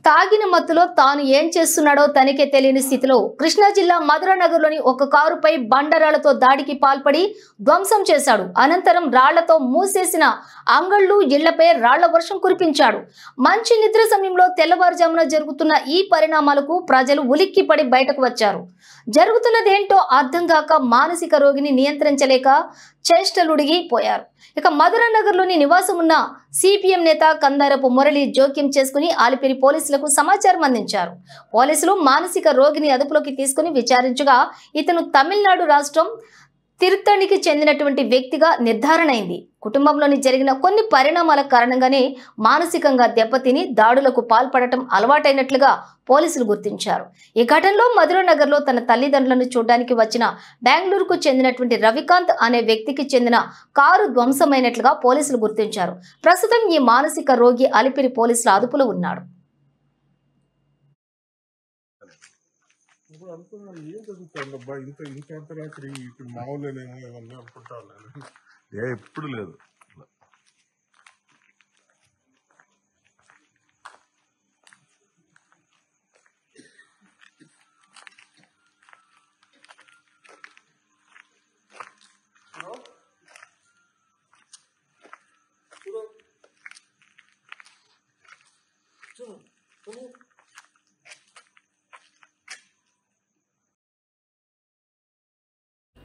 తాగిన మత్తులో తాను ఏం చేస్తున్నాడో తనకే తెలియని స్థితిలో కృష్ణా జిల్లా మధురానగర్లోని ఒక కారుపై బండరాళ్లతో దాడికి పాల్పడి ధ్వంసం చేశాడు. అనంతరం రాళ్లతో మూసేసిన అంగళ్ళు, ఇళ్లపై రాళ్ల వర్షం కురిపించాడు. మంచి నిద్ర సమయంలో తెల్లవారుజామున జరుగుతున్న ఈ పరిణామాలకు ప్రజలు ఉలిక్కిపడి బయటకు వచ్చారు. జరుగుతున్నదేంటో అర్థం కాక మానసిక రోగిని నియంత్రించలేక చేష్టలుడిగిపోయారు. ఇక మధురానగర్లోని నివాసం ఉన్న సిపిఎం నేత కందారపు మురళి జోక్యం చేసుకుని ఆలిపిరి పోలీసులకు సమాచారం అందించారు. పోలీసులు మానసిక రోగిని అదుపులోకి తీసుకుని విచారించగా ఇతను తమిళనాడు రాష్ట్రం తిరుత్తణికి చెందినటువంటి వ్యక్తిగా నిర్ధారణ అయింది. కుటుంబంలోని జరిగిన కొన్ని పరిణామాల కారణంగానే మానసికంగా దెబ్బతిని దాడులకు పాల్పడటం అలవాటైనట్లుగా పోలీసులు గుర్తించారు. ఈ ఘటనలో మధురానగర్లో తన తల్లిదండ్రులను చూడడానికి వచ్చిన బెంగళూరుకు చెందినటువంటి రవికాంత్ అనే వ్యక్తికి చెందిన కారు ధ్వంసమైనట్లుగా పోలీసులు గుర్తించారు. ప్రస్తుతం ఈ మానసిక రోగి అలిపిరి పోలీసుల అదుపులో ఉన్నాడు. ఇప్పుడు అనుకున్నాను ఏం జరుగుతుంది అబ్బా ఇంత అర్ధరాత్రి మామూలునేమో ఏమన్నా అనుకుంటా ఉన్నాను. ఎప్పుడు లేదు.